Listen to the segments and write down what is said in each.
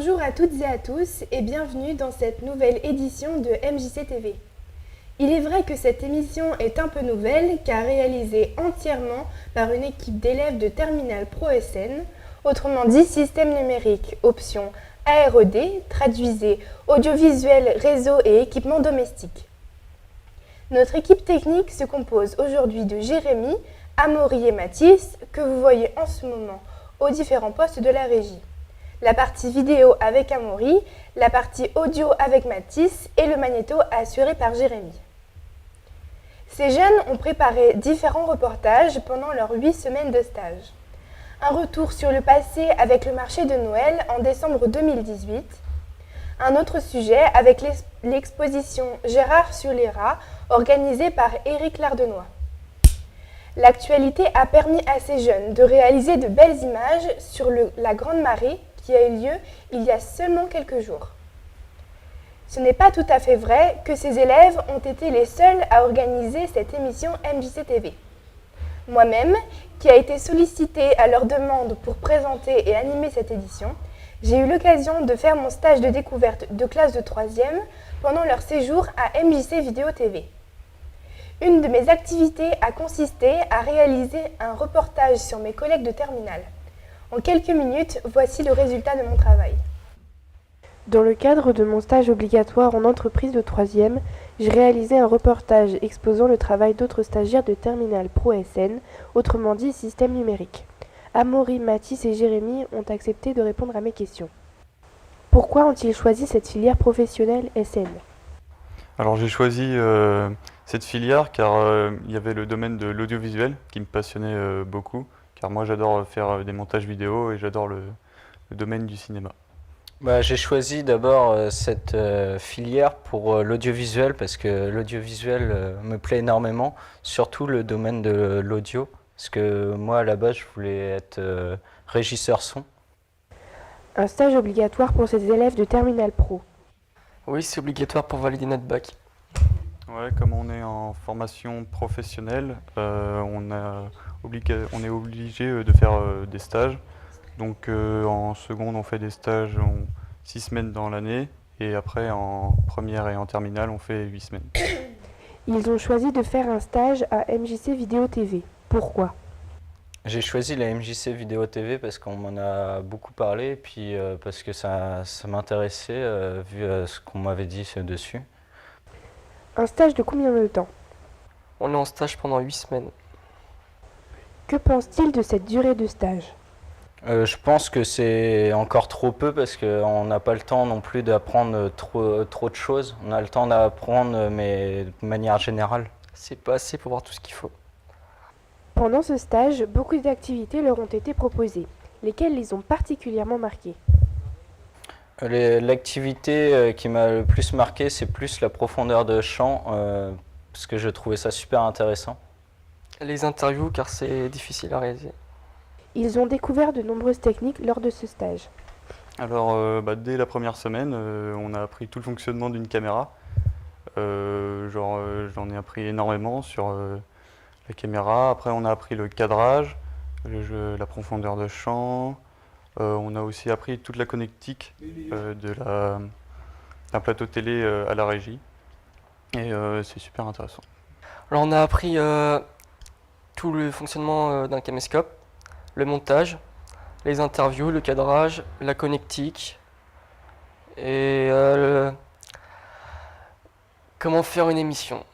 Bonjour à toutes et à tous et bienvenue dans cette nouvelle édition de MJC TV. Il est vrai que cette émission est un peu nouvelle car réalisée entièrement par une équipe d'élèves de Terminal Pro SN, autrement dit système numérique, option ARED, traduisez audiovisuel, réseau et équipement domestique. Notre équipe technique se compose aujourd'hui de Jérémy, Amaury et Mathis, que vous voyez en ce moment aux différents postes de la régie. La partie vidéo avec Amaury, la partie audio avec Mathis et le magnéto assuré par Jérémy. Ces jeunes ont préparé différents reportages pendant leurs 8 semaines de stage. Un retour sur le passé avec le marché de Noël en décembre 2018. Un autre sujet avec l'exposition Gérard sur les rats organisée par Éric Lardenois. L'actualité a permis à ces jeunes de réaliser de belles images sur la Grande Marée qui a eu lieu il y a seulement quelques jours. Ce n'est pas tout à fait vrai que ces élèves ont été les seuls à organiser cette émission MJC TV. Moi-même, qui a été sollicitée à leur demande pour présenter et animer cette édition, j'ai eu l'occasion de faire mon stage de découverte de classe de 3e pendant leur séjour à MJC Vidéo TV. Une de mes activités a consisté à réaliser un reportage sur mes collègues de terminale. En quelques minutes, voici le résultat de mon travail. Dans le cadre de mon stage obligatoire en entreprise de 3e, j'ai réalisé un reportage exposant le travail d'autres stagiaires de Terminal Pro SN, autrement dit système numérique. Amaury, Mathis et Jérémy ont accepté de répondre à mes questions. Pourquoi ont-ils choisi cette filière professionnelle SN ? Alors j'ai choisi cette filière car il y avait le domaine de l'audiovisuel qui me passionnait beaucoup, car moi j'adore faire des montages vidéo et j'adore le domaine du cinéma. J'ai choisi d'abord cette filière pour l'audiovisuel parce que l'audiovisuel me plaît énormément, surtout le domaine de l'audio, parce que moi à la base je voulais être régisseur son. Un stage obligatoire pour ces élèves de Terminal Pro. Oui, c'est obligatoire pour valider notre bac. Ouais, comme on est en formation professionnelle, on est obligé de faire des stages. Donc en seconde, on fait des stages 6 semaines dans l'année et après en première et en terminale, on fait 8 semaines. Ils ont choisi de faire un stage à MJC Vidéo TV. Pourquoi ? J'ai choisi la MJC Vidéo TV parce qu'on m'en a beaucoup parlé et puis parce que ça m'intéressait vu ce qu'on m'avait dit dessus. Un stage de combien de temps ? On est en stage pendant 8 semaines. Que pense-t-il de cette durée de stage ? Je pense que c'est encore trop peu parce qu'on n'a pas le temps non plus d'apprendre trop de choses. On a le temps d'apprendre mais de manière générale. C'est pas assez pour voir tout ce qu'il faut. Pendant ce stage, beaucoup d'activités leur ont été proposées. Lesquelles les ont particulièrement marquées ? L'activité qui m'a le plus marqué, c'est plus la profondeur de champ, parce que je trouvais ça super intéressant. Les interviews, car c'est difficile à réaliser. Ils ont découvert de nombreuses techniques lors de ce stage. Alors dès la première semaine, on a appris tout le fonctionnement d'une caméra. J'en ai appris énormément sur la caméra. Après on a appris le cadrage, la profondeur de champ. On a aussi appris toute la connectique d'un plateau télé à la régie. Et c'est super intéressant. Alors on a appris tout le fonctionnement d'un caméscope, le montage, les interviews, le cadrage, la connectique et comment faire une émission.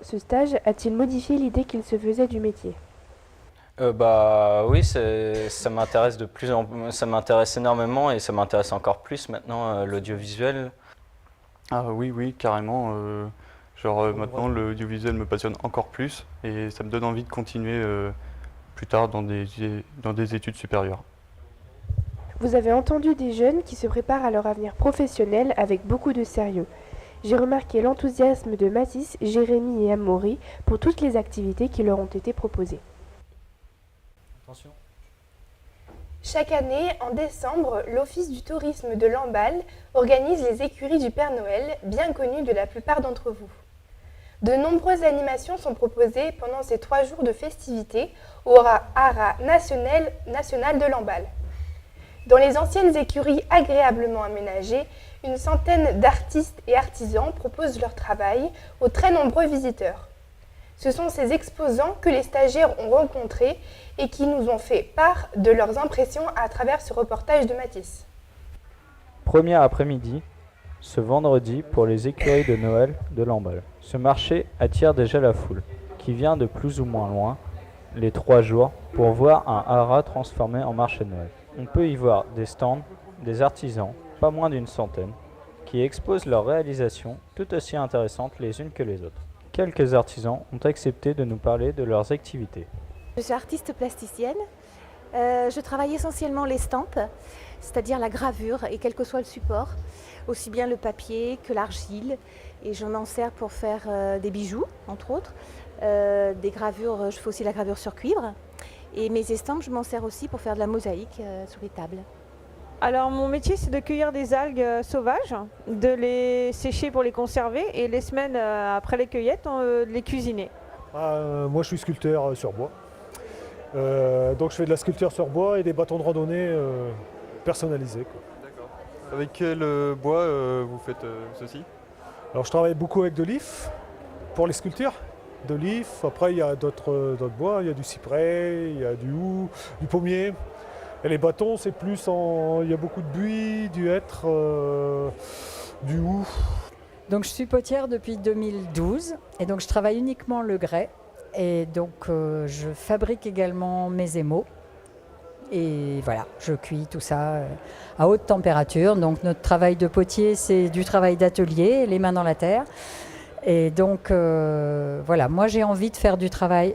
Ce stage a-t-il modifié l'idée qu'ils se faisaient du métier ? Oui, ça m'intéresse énormément et ça m'intéresse encore plus maintenant l'audiovisuel. Ah oui, carrément. Maintenant, l'audiovisuel me passionne encore plus et ça me donne envie de continuer plus tard dans des études supérieures. Vous avez entendu des jeunes qui se préparent à leur avenir professionnel avec beaucoup de sérieux. J'ai remarqué l'enthousiasme de Mathis, Jérémy et Amaury pour toutes les activités qui leur ont été proposées. Attention. Chaque année, en décembre, l'Office du tourisme de Lamballe organise les écuries du Père Noël, bien connues de la plupart d'entre vous. De nombreuses animations sont proposées pendant ces 3 jours de festivités au Haras national de Lamballe. Dans les anciennes écuries agréablement aménagées, une centaine d'artistes et artisans proposent leur travail aux très nombreux visiteurs. Ce sont ces exposants que les stagiaires ont rencontrés et qui nous ont fait part de leurs impressions à travers ce reportage de Mathis. Premier après-midi, ce vendredi pour les écuries de Noël de Lamballe. Ce marché attire déjà la foule, qui vient de plus ou moins loin, les 3 jours, pour voir un haras transformé en marché de Noël. On peut y voir des stands, des artisans, pas moins d'une centaine, qui exposent leurs réalisations tout aussi intéressantes les unes que les autres. Quelques artisans ont accepté de nous parler de leurs activités. Je suis artiste plasticienne. Je travaille essentiellement l'estampe, c'est-à-dire la gravure et quel que soit le support, aussi bien le papier que l'argile. Et je m'en sers pour faire des bijoux, entre autres. Des gravures, je fais aussi la gravure sur cuivre. Et mes estampes, je m'en sers aussi pour faire de la mosaïque sur les tables. Alors mon métier c'est de cueillir des algues sauvages, de les sécher pour les conserver et les semaines après les cueillettes, de les cuisiner. Moi je suis sculpteur sur bois. Donc je fais de la sculpture sur bois et des bâtons de randonnée personnalisés. Quoi. D'accord. Avec quel bois vous faites ceci? Alors je travaille beaucoup avec de l'if pour les sculptures. De l'if, après il y a d'autres bois, il y a du cyprès, il y a du houx, du pommier. Et les bâtons, c'est plus il y a beaucoup de buis, du hêtre, du houx. Donc je suis potière depuis 2012 et donc je travaille uniquement le grès. Et donc je fabrique également mes émaux. Et voilà, je cuis tout ça à haute température. Donc notre travail de potier, c'est du travail d'atelier, les mains dans la terre. Et donc voilà, moi j'ai envie de faire du travail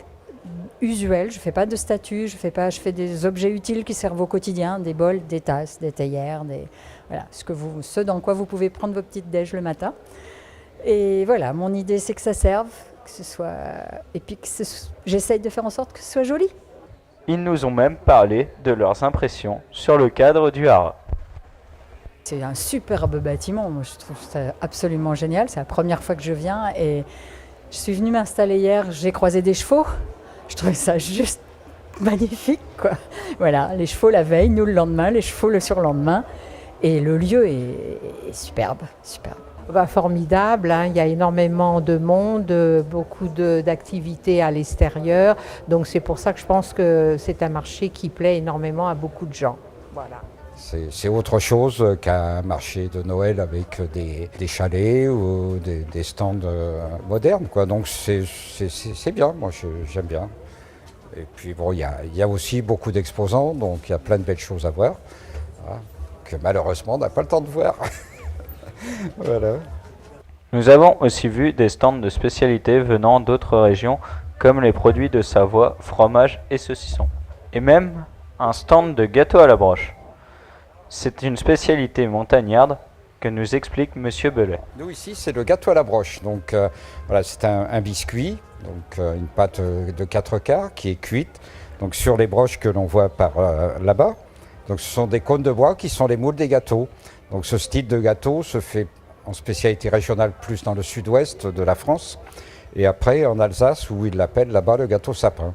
usuel, je ne fais pas de statues, je fais des objets utiles qui servent au quotidien, des bols, des tasses, des théières, voilà, ce dans quoi vous pouvez prendre vos petites déj le matin. Et voilà, mon idée c'est que ça serve, que ce soit, et puis que j'essaye de faire en sorte que ce soit joli. Ils nous ont même parlé de leurs impressions sur le cadre du haras. C'est un superbe bâtiment, moi je trouve ça absolument génial, c'est la première fois que je viens et je suis venue m'installer hier, j'ai croisé des chevaux. Je trouvais ça juste magnifique, quoi. Voilà, les chevaux la veille, nous le lendemain, les chevaux le surlendemain. Et le lieu est superbe, superbe. Formidable, hein. Il y a énormément de monde, beaucoup d'activités à l'extérieur. Donc c'est pour ça que je pense que c'est un marché qui plaît énormément à beaucoup de gens. Voilà. C'est autre chose qu'un marché de Noël avec des chalets ou des stands modernes, quoi. Donc c'est bien, moi j'aime bien. Et puis bon, il y a aussi beaucoup d'exposants, donc il y a plein de belles choses à voir, voilà, que malheureusement on n'a pas le temps de voir. Voilà. Nous avons aussi vu des stands de spécialités venant d'autres régions, comme les produits de Savoie, fromage et saucissons. Et même un stand de gâteaux à la broche. C'est une spécialité montagnarde que nous explique Monsieur Belay. Nous ici c'est le gâteau à la broche, donc voilà, c'est un biscuit, donc une pâte de 4 quarts qui est cuite, donc sur les broches que l'on voit par là-bas. Donc ce sont des cônes de bois qui sont les moules des gâteaux. Donc ce style de gâteau se fait en spécialité régionale plus dans le sud-ouest de la France et après en Alsace où ils l'appellent là-bas le gâteau sapin.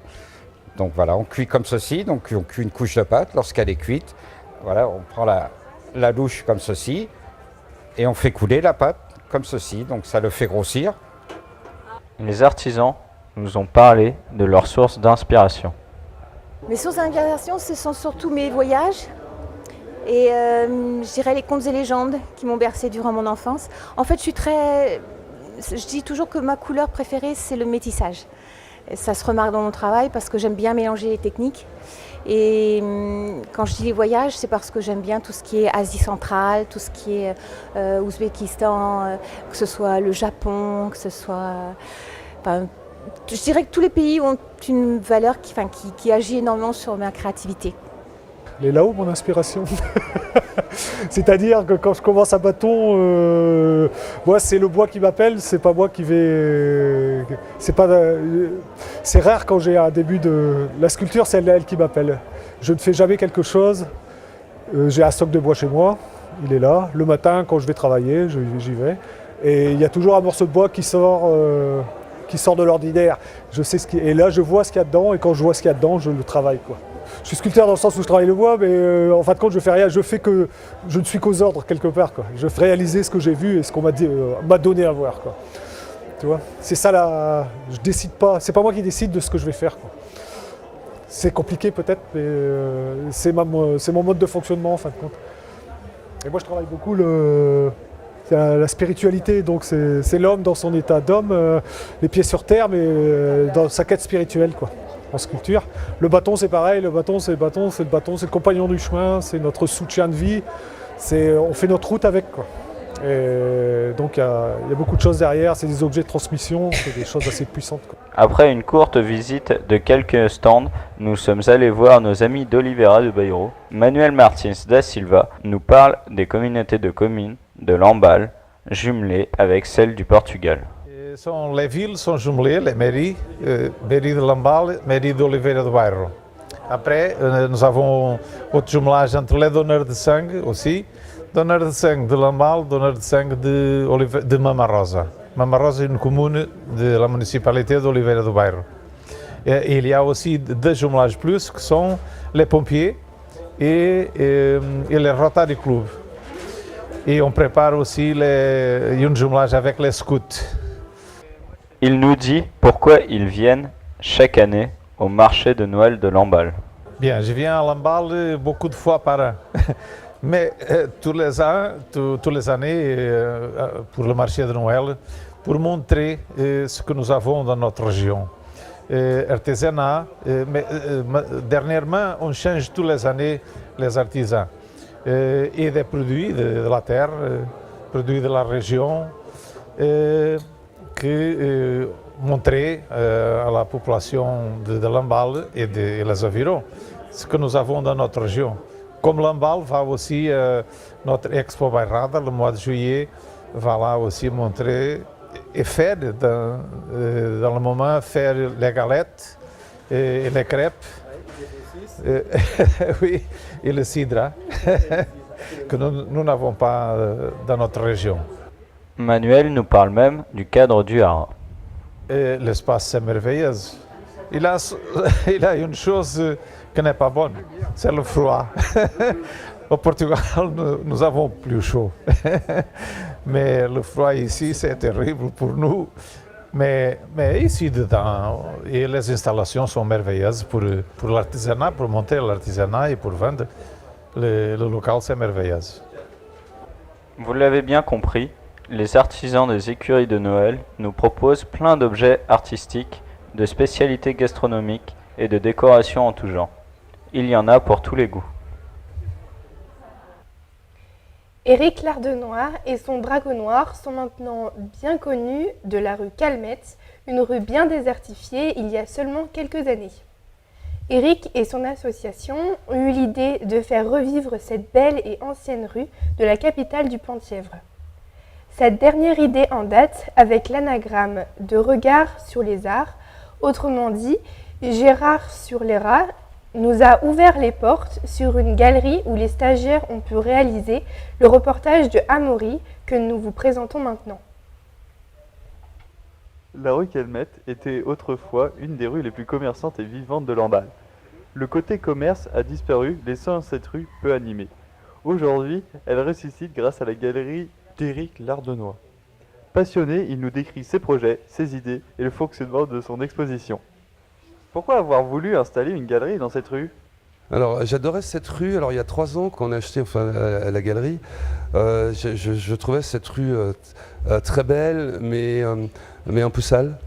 Donc voilà, on cuit comme ceci, donc on cuit une couche de pâte, lorsqu'elle est cuite, voilà, on prend la louche comme ceci et on fait couler la pâte comme ceci, donc ça le fait grossir. Les artisans nous ont parlé de leurs sources d'inspiration. Mes sources d'inspiration, ce sont surtout mes voyages et je dirais les contes et légendes qui m'ont bercé durant mon enfance. En fait, je dis toujours que ma couleur préférée, c'est le métissage. Et ça se remarque dans mon travail parce que j'aime bien mélanger les techniques. Et quand je dis les voyages, c'est parce que j'aime bien tout ce qui est Asie centrale, tout ce qui est Ouzbékistan, que ce soit le Japon, que ce soit... je dirais que tous les pays ont une valeur qui agit énormément sur ma créativité. Les Lao, mon inspiration. C'est-à-dire que quand je commence un bâton, moi c'est le bois qui m'appelle, c'est pas moi qui vais. C'est rare quand j'ai un début de. La sculpture, c'est elle qui m'appelle. Je ne fais jamais quelque chose. J'ai un stock de bois chez moi, il est là. Le matin, quand je vais travailler, j'y vais. Et il y a toujours un morceau de bois qui sort de l'ordinaire. Je sais et là, je vois ce qu'il y a dedans, et quand je vois ce qu'il y a dedans, je le travaille, quoi. je suis sculpteur dans le sens où je travaille le bois, mais en fin de compte, je fais rien. Je ne suis qu'aux ordres quelque part, quoi. Je fais réaliser ce que j'ai vu et ce qu'on m'a donné à voir, quoi. Tu vois, c'est ça là. Je décide pas. C'est pas moi qui décide de ce que je vais faire, quoi. C'est compliqué peut-être, mais c'est mon mode de fonctionnement en fin de compte. Et moi, je travaille beaucoup la spiritualité, donc c'est l'homme dans son état d'homme, les pieds sur terre, mais dans sa quête spirituelle, quoi, en sculpture. Le bâton, c'est pareil, le bâton, c'est le compagnon du chemin, c'est notre soutien de vie, on fait notre route avec, quoi. Et donc il y a beaucoup de choses derrière, c'est des objets de transmission, c'est des choses assez puissantes, quoi. Après une courte visite de quelques stands, nous sommes allés voir nos amis d'Oliveira de Bairro. Manuel Martins da Silva nous parle des communautés de communes de Lamballe, jumelées avec celles du Portugal. Les villes sont jumelées, les mairies, mairie de Lamballe, mairie d'Oliveira do Bairro. Après, nous avons autre jumelage entre les donneurs de sangue aussi. Donneur de sangue de Lamballe, donneur de sangue de Mama Rosa. Mama Rosa est une commune de la municipalité d'Oliveira do Bairro. Et il y a aussi deux jumelages plus que sont les pompiers et les Rotary Club. Et on prépare aussi un jumelage avec les scouts. Il nous dit pourquoi ils viennent chaque année au marché de Noël de Lamballe. Bien, je viens à Lamballe beaucoup de fois par an. Mais tous les années, pour le marché de Noël, pour montrer ce que nous avons dans notre région. Artisanat, mais dernièrement, on change tous les années les artisans. Et des produits de la terre, produits de la région, que montrer à la population de Lamballe et les environs ce que nous avons dans notre région. Comme Lamballe va aussi, notre Expo Bairrada, le mois de juillet, va là aussi montrer et faire, dans le moment, faire les galettes et les crêpes. Oui, et le cidre, que nous n'avons pas dans notre région. Manuel nous parle même du cadre du Hara. L'espace, c'est merveilleux. Il a une chose qui n'est pas bonne, c'est le froid. Au Portugal, nous avons plus chaud. Mais le froid ici, c'est terrible pour nous. Mais ici dedans, et les installations sont merveilleuses pour l'artisanat, pour monter l'artisanat et pour vendre. Le local, c'est merveilleux. Vous l'avez bien compris, les artisans des écuries de Noël nous proposent plein d'objets artistiques, de spécialités gastronomiques et de décorations en tout genre. Il y en a pour tous les goûts. Éric Lardenois et son Dragon Noir sont maintenant bien connus de la rue Calmette, une rue bien désertifiée il y a seulement quelques années. Éric et son association ont eu l'idée de faire revivre cette belle et ancienne rue de la capitale du Penthièvre. Cette dernière idée en date avec l'anagramme de regard sur les arts, autrement dit Gérard sur les rats, nous a ouvert les portes sur une galerie où les stagiaires ont pu réaliser le reportage de Amaury que nous vous présentons maintenant. La rue Calmette était autrefois une des rues les plus commerçantes et vivantes de Lamballe. Le côté commerce a disparu, laissant cette rue peu animée. Aujourd'hui, elle ressuscite grâce à la galerie d'Éric Lardenois. Passionné, il nous décrit ses projets, ses idées et le fonctionnement de son exposition. Pourquoi avoir voulu installer une galerie dans cette rue ? Alors j'adorais cette rue, alors il y a 3 ans qu'on a acheté la galerie, je trouvais cette rue très belle mais un peu sale.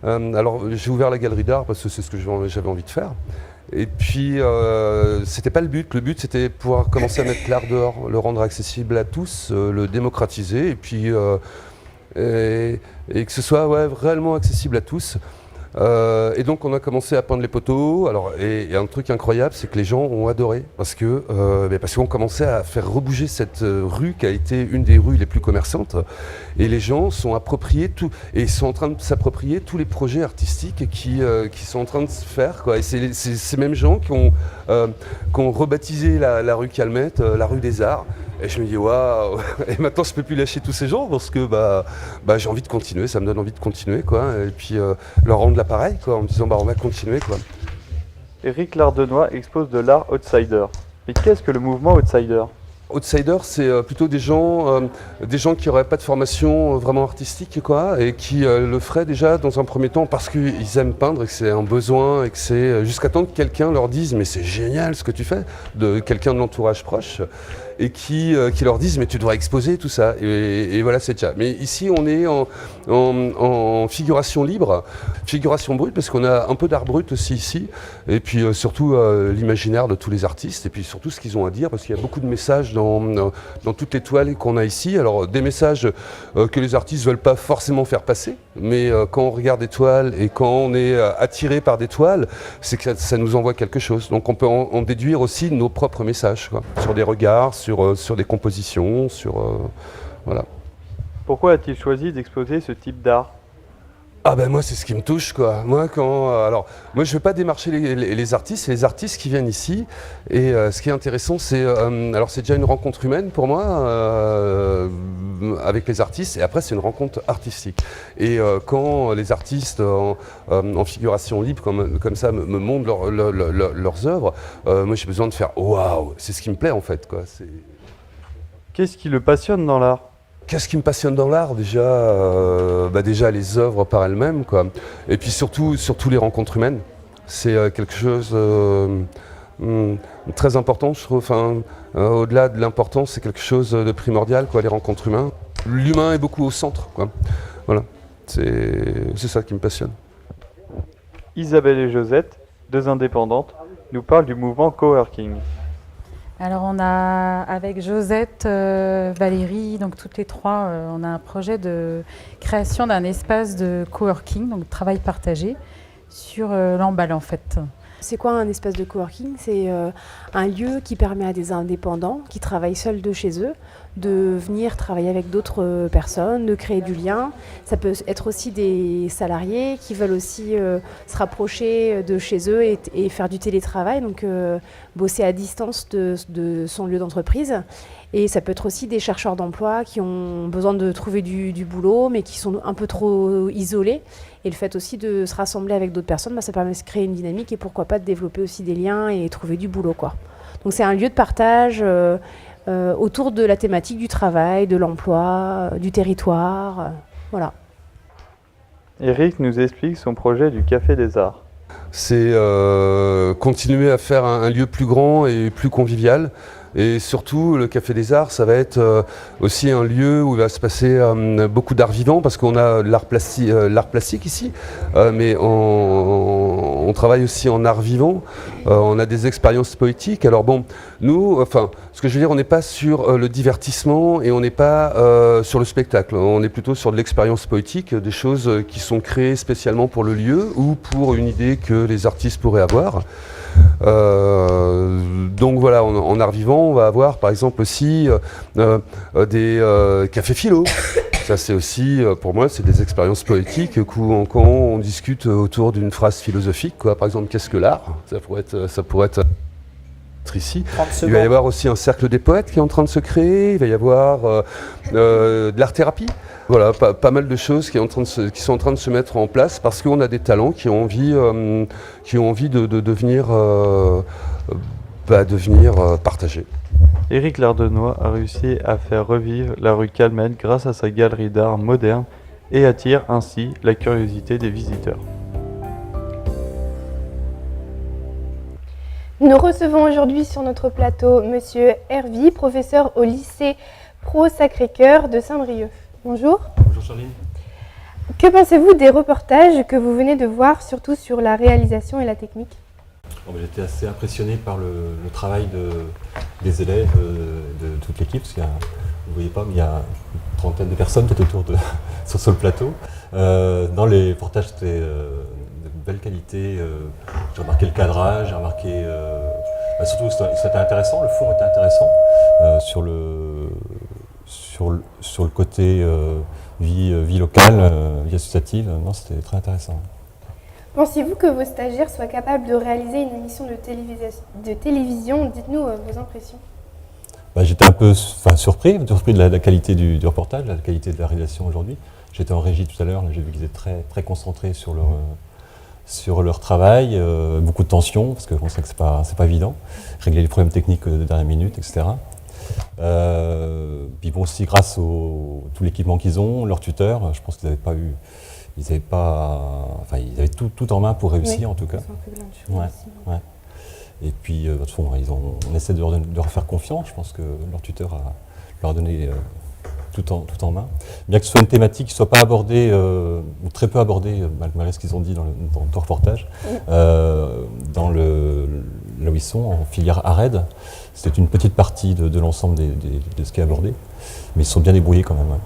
Alors j'ai ouvert la galerie d'art parce que c'est ce que j'avais envie de faire. Et puis c'était pas le but c'était pouvoir commencer à mettre l'art dehors, le rendre accessible à tous, le démocratiser et puis et que ce soit réellement accessible à tous. Et donc on a commencé à peindre les poteaux. Alors, et un truc incroyable, c'est que les gens ont adoré parce qu'on commençait à faire rebouger cette rue qui a été une des rues les plus commerçantes. Et les gens sont appropriés tout et sont en train de s'approprier tous les projets artistiques qui sont en train de se faire, quoi. Et c'est ces mêmes gens qui ont rebaptisé la rue Calmette, la rue des Arts. Et je me dis waouh. Et maintenant je peux plus lâcher tous ces gens parce que j'ai envie de continuer, ça me donne envie de continuer, quoi. Et puis leur rendre l'appareil, quoi, en me disant on va continuer, quoi. Éric Lardenois expose de l'art outsider. Mais qu'est-ce que le mouvement outsider ? Outsider, c'est plutôt des gens qui n'auraient pas de formation vraiment artistique, quoi, et qui le feraient déjà dans un premier temps parce qu'ils aiment peindre et que c'est un besoin et que c'est jusqu'à temps que quelqu'un leur dise mais c'est génial ce que tu fais, de quelqu'un de l'entourage proche, et qui leur dise mais tu devrais exposer tout ça. Et voilà, c'est déjà. Mais ici, on est en figuration libre, figuration brute, parce qu'on a un peu d'art brut aussi ici, et puis surtout l'imaginaire de tous les artistes, et puis surtout ce qu'ils ont à dire, parce qu'il y a beaucoup de messages dans toutes les toiles qu'on a ici. Alors des messages que les artistes ne veulent pas forcément faire passer, mais quand on regarde des toiles et quand on est attiré par des toiles, c'est que ça nous envoie quelque chose. Donc on peut en déduire aussi nos propres messages, quoi, sur des regards, sur des compositions, voilà. Pourquoi a-t-il choisi d'exposer ce type d'art ? Ah ben moi c'est ce qui me touche, quoi. Moi moi je veux pas démarcher les artistes, c'est les artistes qui viennent ici, et ce qui est intéressant c'est c'est déjà une rencontre humaine pour moi avec les artistes, et après c'est une rencontre artistique. Et quand les artistes en figuration libre comme ça me montrent leurs œuvres, moi j'ai besoin de faire waouh, c'est ce qui me plaît en fait, quoi. Qu'est-ce qui le passionne dans l'art ? Qu'est-ce qui me passionne dans l'art déjà déjà les œuvres par elles-mêmes, quoi. Et puis surtout les rencontres humaines. C'est quelque chose très important, je trouve. Au-delà de l'importance, c'est quelque chose de primordial, quoi, les rencontres humaines. L'humain est beaucoup au centre, quoi. Voilà, c'est ça qui me passionne. Isabelle et Josette, deux indépendantes, nous parlent du mouvement coworking. Alors on a avec Josette, Valérie, donc toutes les trois, on a un projet de création d'un espace de coworking, donc de travail partagé, sur Lamballe en fait. C'est quoi un espace de coworking ? C'est un lieu qui permet à des indépendants qui travaillent seuls de chez eux de venir travailler avec d'autres personnes, de créer du lien. Ça peut être aussi des salariés qui veulent aussi se rapprocher de chez eux et faire du télétravail, donc bosser à distance de son lieu d'entreprise. Et ça peut être aussi des chercheurs d'emploi qui ont besoin de trouver du boulot, mais qui sont un peu trop isolés. Et le fait aussi de se rassembler avec d'autres personnes, ça permet de créer une dynamique et pourquoi pas de développer aussi des liens et trouver du boulot, quoi. Donc c'est un lieu de partage autour de la thématique du travail, de l'emploi, du territoire, voilà. Éric nous explique son projet du Café des Arts. C'est continuer à faire un lieu plus grand et plus convivial. Et surtout, le Café des Arts, ça va être aussi un lieu où il va se passer beaucoup d'art vivant, parce qu'on a l'art plastique ici, mais on travaille aussi en art vivant, on a des expériences poétiques. Alors bon, nous, ce que je veux dire, on n'est pas sur le divertissement et on n'est pas sur le spectacle, on est plutôt sur de l'expérience poétique, des choses qui sont créées spécialement pour le lieu ou pour une idée que les artistes pourraient avoir. Donc voilà, en art vivant, on va avoir par exemple aussi des cafés philo. Ça c'est aussi, pour moi, c'est des expériences poétiques quand on discute autour d'une phrase philosophique, quoi. Par exemple, qu'est-ce que l'art ? Ça pourrait être ici. Il va y avoir aussi un cercle des poètes qui est en train de se créer, il va y avoir de l'art-thérapie. Voilà, pas mal de choses qui sont en train de se mettre en place parce qu'on a des talents qui ont envie de devenir partagés. Éric Lardenois a réussi à faire revivre la rue Calmette grâce à sa galerie d'art moderne et attire ainsi la curiosité des visiteurs. Nous recevons aujourd'hui sur notre plateau Monsieur Hervy, professeur au lycée Pro Sacré-Cœur de Saint-Brieuc. Bonjour. Bonjour Charline. Que pensez-vous des reportages que vous venez de voir, surtout sur la réalisation et la technique ? J'étais assez impressionné par le travail des élèves, de toute l'équipe, parce qu'il y a, vous ne voyez pas, mais il y a une trentaine de personnes peut-être sur le plateau. Dans les reportages, c'était de belle qualité. J'ai remarqué le cadrage, j'ai remarqué... surtout, c'était intéressant, le four était intéressant sur le côté vie locale, vie associative. Non, c'était très intéressant. Pensez-vous que vos stagiaires soient capables de réaliser une émission de télévision ? Dites-nous vos impressions. J'étais un peu surpris de la qualité du reportage, de la qualité de la réalisation aujourd'hui. J'étais en régie tout à l'heure, j'ai vu qu'ils étaient très, très concentrés sur sur leur travail, beaucoup de tension, parce qu'on sait que c'est pas évident, régler les problèmes techniques de dernière minute, etc. Puis bon, aussi grâce tout l'équipement qu'ils ont, leurs tuteurs, je pense qu'ils n'avaient pas eu, ils avaient tout en main pour réussir, oui, en tout cas. Ouais. Et puis, de toute façon, on essaie de leur faire confiance. Je pense que leur tuteur leur a donné tout en main. Bien que ce soit une thématique qui ne soit pas abordée, ou très peu abordée, malgré ce qu'ils ont dit dans le reportage, là où ils sont, en filière ARED, c'était une petite partie de l'ensemble de ce qui est abordé. Mais ils se sont bien débrouillés quand même. Ouais.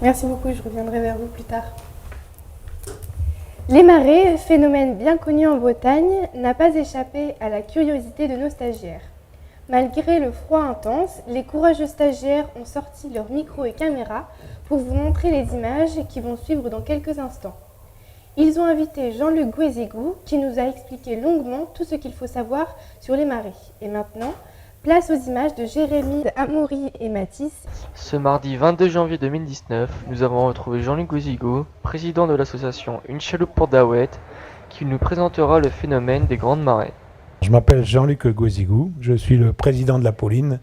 Merci beaucoup, je reviendrai vers vous plus tard. Les marées, phénomène bien connu en Bretagne, n'a pas échappé à la curiosité de nos stagiaires. Malgré le froid intense, les courageux stagiaires ont sorti leurs micros et caméras pour vous montrer les images qui vont suivre dans quelques instants. Ils ont invité Jean-Luc Guézigou qui nous a expliqué longuement tout ce qu'il faut savoir sur les marées. Et maintenant, place aux images de Jérémy, Amaury et Mathis. Ce mardi 22 janvier 2019, nous avons retrouvé Jean-Luc Guézigou, président de l'association Une chaloupe pour Daouet, qui nous présentera le phénomène des grandes marées. Je m'appelle Jean-Luc Guézigou, je suis le président de la Pauline,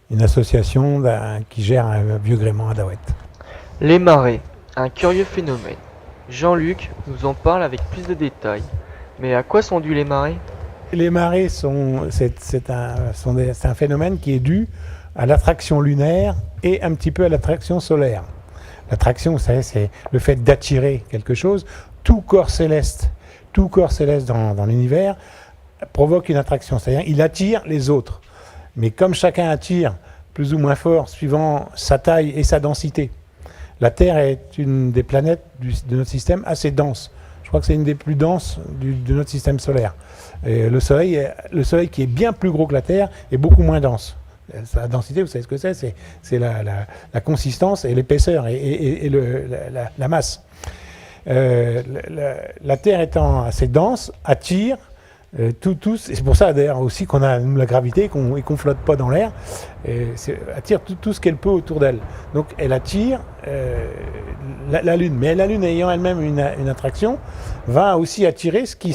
une association qui gère un vieux gréement à Daouet. Les marées, un curieux phénomène. Jean-Luc nous en parle avec plus de détails. Mais à quoi sont dues les marées ? Les marées, c'est un phénomène qui est dû à l'attraction lunaire et un petit peu à l'attraction solaire. L'attraction, vous savez, c'est le fait d'attirer quelque chose. Tout corps céleste dans l'univers provoque une attraction, c'est-à-dire il attire les autres. Mais comme chacun attire plus ou moins fort suivant sa taille et sa densité, la Terre est une des planètes de notre système assez dense. Je crois que c'est une des plus denses de notre système solaire. Et le Soleil qui est bien plus gros que la Terre est beaucoup moins dense. La densité, vous savez ce que c'est la consistance et l'épaisseur et la masse. La Terre étant assez dense, attire c'est pour ça d'ailleurs aussi qu'on a la gravité et qu'on ne flotte pas dans l'air, attire tout ce qu'elle peut autour d'elle. Donc elle attire la Lune, mais la Lune ayant elle-même une attraction, va aussi attirer ce qui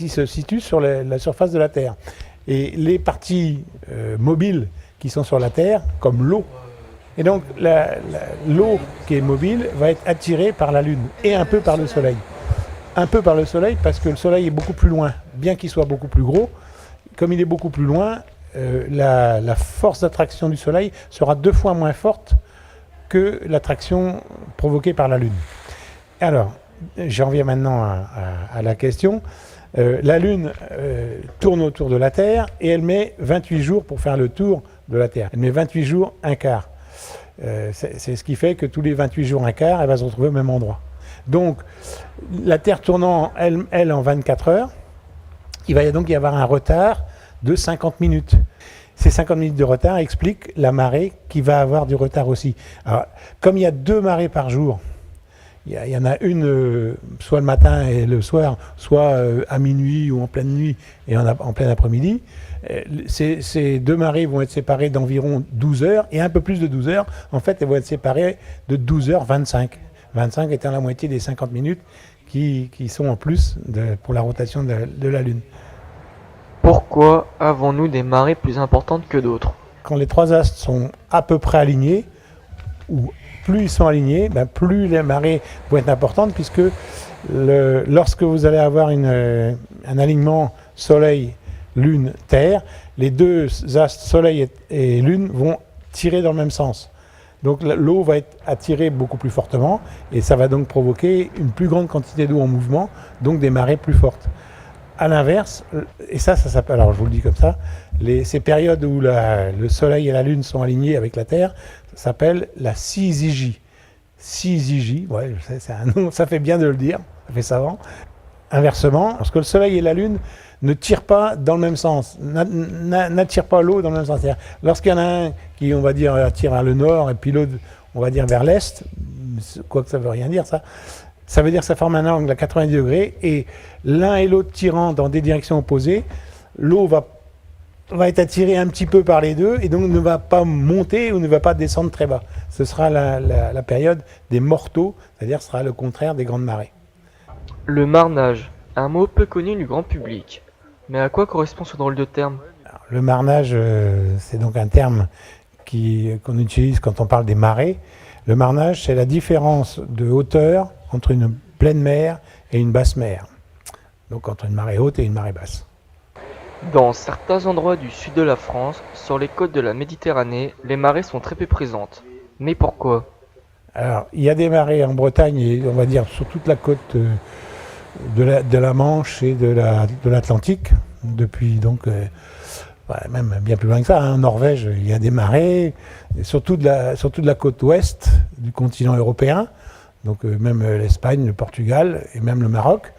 se situe sur la surface de la Terre. Et les parties mobiles qui sont sur la Terre, comme l'eau, et donc l'eau qui est mobile va être attirée par la Lune et un peu par le Soleil. Un peu par le Soleil parce que le Soleil est beaucoup plus loin, bien qu'il soit beaucoup plus gros. Comme il est beaucoup plus loin, la force d'attraction du Soleil sera 2 fois moins forte que l'attraction provoquée par la Lune. Alors, j'en viens maintenant à la question. La Lune tourne autour de la Terre et elle met 28 jours pour faire le tour de la Terre. Elle met 28 jours, un quart. C'est ce qui fait que tous les 28 jours, un quart, elle va se retrouver au même endroit. Donc, la Terre tournant, elle en 24 heures, il va donc y avoir un retard de 50 minutes. Ces 50 minutes de retard expliquent la marée qui va avoir du retard aussi. Alors, comme il y a 2 marées par jour, il y en a une soit le matin et le soir, soit à minuit ou en pleine nuit et en plein après-midi. Ces 2 marées vont être séparées d'environ 12 heures, et un peu plus de 12 heures, en fait, elles vont être séparées de 12h25. 25 étant la moitié des 50 minutes qui sont en plus pour la rotation de la Lune. Pourquoi avons-nous des marées plus importantes que d'autres ? Quand les 3 astres sont à peu près alignés, ou plus ils sont alignés, plus les marées vont être importantes, puisque lorsque vous allez avoir un alignement Soleil, Lune, Terre, les 2 astres Soleil et Lune vont tirer dans le même sens. Donc l'eau va être attirée beaucoup plus fortement et ça va donc provoquer une plus grande quantité d'eau en mouvement, donc des marées plus fortes. À l'inverse, et ça s'appelle, alors je vous le dis comme ça, ces périodes où le Soleil et la Lune sont alignés avec la Terre, ça s'appelle la syzygie. Syzygie, ouais, c'est un nom, ça fait bien de le dire, ça fait savant. Inversement, lorsque le Soleil et la Lune ne tirent pas dans le même sens, n'attirent pas l'eau dans le même sens. Lorsqu'il y en a un qui, on va dire, attire vers le nord et puis l'autre, on va dire, vers l'est, quoique ça ne veut rien dire ça veut dire que ça forme un angle à 90 degrés et l'un et l'autre tirant dans des directions opposées, l'eau va être attirée un petit peu par les deux et donc ne va pas monter ou ne va pas descendre très bas. Ce sera la période des mortaux, c'est-à-dire ce sera le contraire des grandes marées. Le marnage, Un mot peu connu du grand public. Mais à quoi correspond ce drôle de terme? Le marnage, c'est donc un terme qu'on utilise quand on parle des marées. Le marnage, c'est la différence de hauteur entre une pleine mer et une basse mer. Donc entre une marée haute et une marée basse. Dans certains endroits du sud de la France, sur les côtes de la Méditerranée, les marées sont très peu présentes. Mais pourquoi? Alors, il y a des marées en Bretagne et on va dire sur toute la côte de la Manche et de l'Atlantique, depuis donc même bien plus loin que ça, en Norvège, il y a des marées, surtout de la côte ouest du continent européen, donc même l'Espagne, le Portugal et même le Maroc.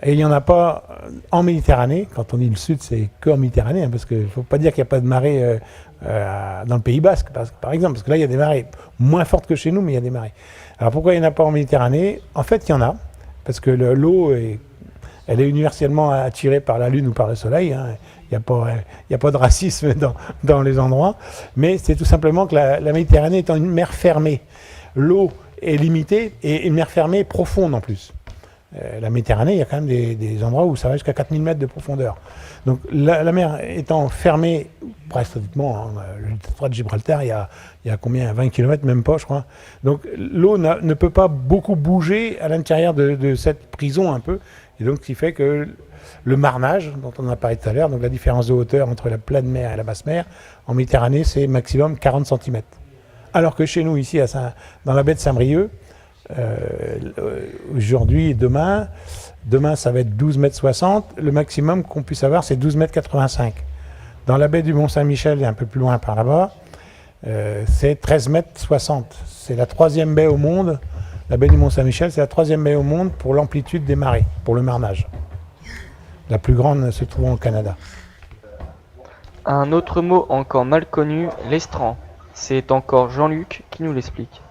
Et il n'y en a pas en Méditerranée. Quand on dit le sud, c'est qu'en Méditerranée, hein, parce qu'il ne faut pas dire qu'il n'y a pas de marée dans le Pays Basque, par exemple, parce que là, il y a des marées moins fortes que chez nous, mais il y a des marées. Alors pourquoi il n'y en a pas en Méditerranée? En fait, il y en a, parce que l'eau, elle est universellement attirée par la Lune ou par le Soleil. Hein. Il n'y a pas de racisme dans les endroits, mais c'est tout simplement que la Méditerranée étant une mer fermée, l'eau est limitée et une mer fermée profonde en plus. La Méditerranée, il y a quand même des endroits où ça va jusqu'à 4000 mètres de profondeur. Donc la mer étant fermée, pratiquement, hein, le détroit de Gibraltar, il y a combien? 20 km, même pas, je crois. Donc l'eau ne peut pas beaucoup bouger à l'intérieur de cette prison un peu. Et donc ce qui fait que le marnage, dont on a parlé tout à l'heure, donc la différence de hauteur entre la pleine mer et la basse mer, en Méditerranée, c'est maximum 40 cm. Alors que chez nous, ici, dans la baie de Saint-Brieuc, aujourd'hui et demain, ça va être 12,60 m. Le maximum qu'on puisse avoir, c'est 12,85 m. Dans la baie du Mont-Saint-Michel, et un peu plus loin par là-bas, c'est 13,60 m. C'est la troisième baie au monde. La baie du Mont-Saint-Michel, c'est la troisième baie au monde pour l'amplitude des marées, pour le marnage. La plus grande se trouve au Canada. Un autre mot encore mal connu, l'estran. C'est encore Jean-Luc qui nous l'explique.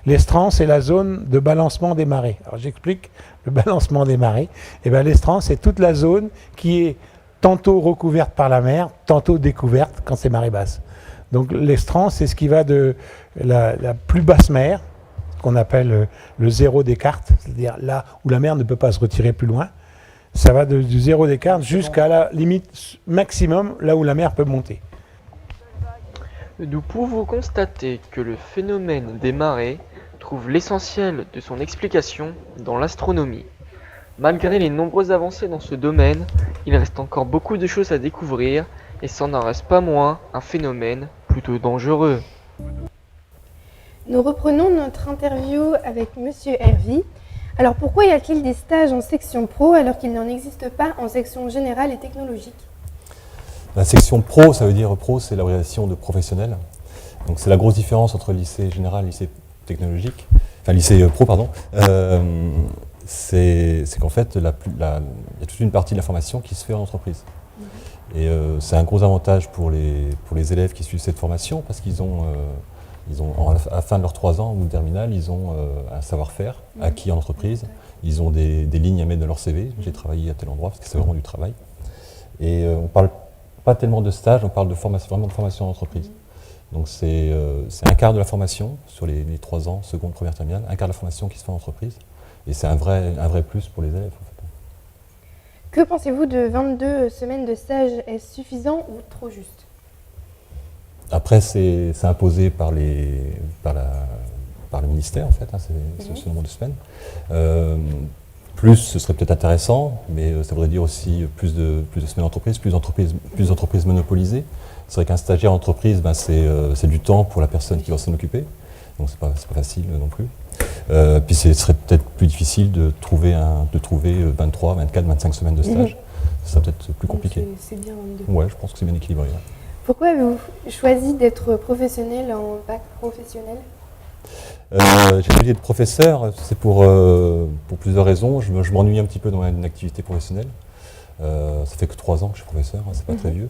L'estran, c'est la zone de balancement des marées. Alors j'explique le balancement des marées. Et bien l'estran, c'est toute la zone qui est tantôt recouverte par la mer, tantôt découverte quand c'est marée basse. Donc l'estran, c'est ce qui va de la plus basse mer, qu'on appelle le zéro des cartes, c'est-à-dire là où la mer ne peut pas se retirer plus loin. Ça va du zéro des cartes jusqu'à la limite maximum, là où la mer peut monter. Nous pouvons constater que le phénomène des marées trouve l'essentiel de son explication dans l'astronomie. Malgré les nombreuses avancées dans ce domaine, il reste encore beaucoup de choses à découvrir et ça n'en reste pas moins un phénomène plutôt dangereux. Nous reprenons notre interview avec Monsieur Hervy. Alors pourquoi y a-t-il des stages en section pro alors qu'il n'en existe pas en section générale et technologique? La section pro, ça veut dire pro, c'est l'abréviation de professionnel. Donc c'est la grosse différence entre lycée général et lycée technologique, enfin lycée pro, pardon. C'est qu'en fait, il y a toute une partie de la formation qui se fait en entreprise. Et c'est un gros avantage pour les élèves qui suivent cette formation parce qu'ils ont, à la fin de leurs 3 ans ou terminale, ils ont un savoir-faire acquis en entreprise. Ils ont des lignes à mettre dans leur CV. J'ai travaillé à tel endroit parce que c'est vraiment du travail. Et on ne parle pas tellement de stage, on parle de formation, vraiment de formation en entreprise. Donc c'est un quart de la formation sur les 3 ans, seconde, première, terminale, un quart de la formation qui se fait en entreprise. Et c'est un vrai plus pour les élèves. En fait. Que pensez-vous de 22 semaines de stage? Est-ce suffisant ou trop juste? Après, c'est imposé par le ministère, en fait, hein, ce nombre de semaines. Plus, ce serait peut-être intéressant, mais ça voudrait dire aussi plus de semaines d'entreprise, plus d'entreprises monopolisées. C'est vrai qu'un stagiaire en entreprise, c'est du temps pour la personne qui va s'en occuper, donc c'est pas facile non plus. Puis ce serait peut-être plus difficile de trouver 23, 24, 25 semaines de stage. Ça serait peut-être plus compliqué. C'est bien 22. Ouais, je pense que c'est bien équilibré. Ouais. Pourquoi avez-vous choisi d'être professionnel en bac professionnel? J'ai choisi d'être professeur, c'est pour plusieurs raisons. Je m'ennuie un petit peu dans une activité professionnelle. Ça fait que 3 ans que je suis professeur, hein, c'est pas très vieux.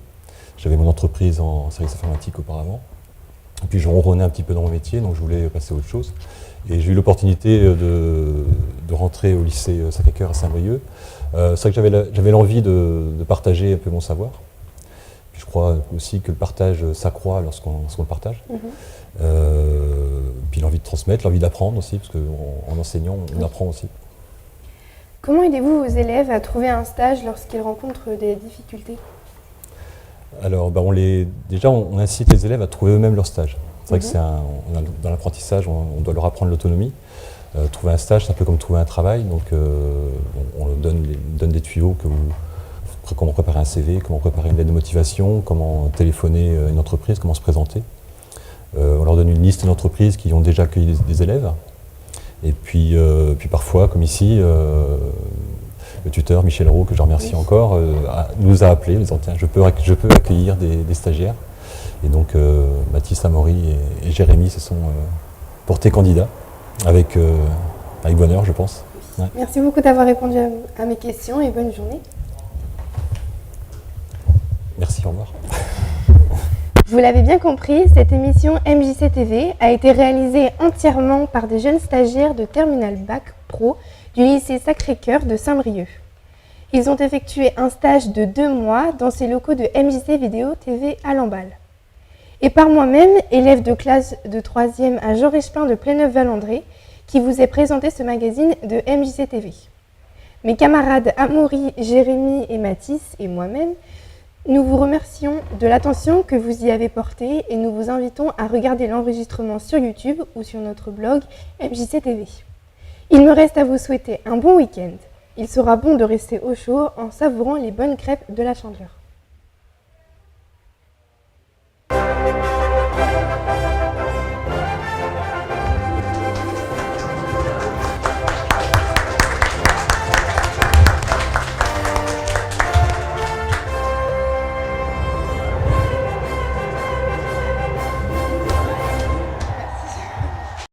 J'avais mon entreprise en service informatique auparavant. Et puis je ronronnais un petit peu dans mon métier, donc je voulais passer à autre chose. Et j'ai eu l'opportunité de rentrer au lycée Sacré-Cœur à Saint-Brieuc. C'est vrai que j'avais l'envie de partager un peu mon savoir. Puis je crois aussi que le partage s'accroît lorsqu'on le partage. Puis l'envie de transmettre, l'envie d'apprendre aussi, parce qu'en enseignant, on apprend aussi. Comment aidez-vous vos élèves à trouver un stage lorsqu'ils rencontrent des difficultés? Alors, déjà, on incite les élèves à trouver eux-mêmes leur stage. C'est vrai que dans l'apprentissage, on doit leur apprendre l'autonomie. Trouver un stage, c'est un peu comme trouver un travail. Donc, on leur donne des tuyaux, comment préparer un CV, comment préparer une lettre de motivation, comment téléphoner à une entreprise, comment se présenter. On leur donne une liste d'entreprises qui ont déjà accueilli des élèves. Et puis parfois, comme ici, le tuteur Michel Roux, que je remercie encore, nous a appelés en disant tiens, je peux accueillir des stagiaires. Et donc Mathis, Amaury et Jérémy se sont portés candidats avec bonheur, je pense. Ouais. Merci beaucoup d'avoir répondu à mes questions et bonne journée. Merci, au revoir. Vous l'avez bien compris, cette émission MJC TV a été réalisée entièrement par des jeunes stagiaires de Terminal Bac Pro du lycée Sacré-Cœur de Saint-Brieuc. Ils ont effectué un stage de 2 mois dans ces locaux de MJC Vidéo TV à Lamballe. Et par moi-même, élève de classe de 3e à Georges-Espin de Pléneuf-Valandré, qui vous ai présenté ce magazine de MJC TV. Mes camarades Amaury, Jérémy et Mathis et moi-même, nous vous remercions de l'attention que vous y avez portée et nous vous invitons à regarder l'enregistrement sur YouTube ou sur notre blog MJC TV. Il me reste à vous souhaiter un bon week-end. Il sera bon de rester au chaud en savourant les bonnes crêpes de la Chandeleur.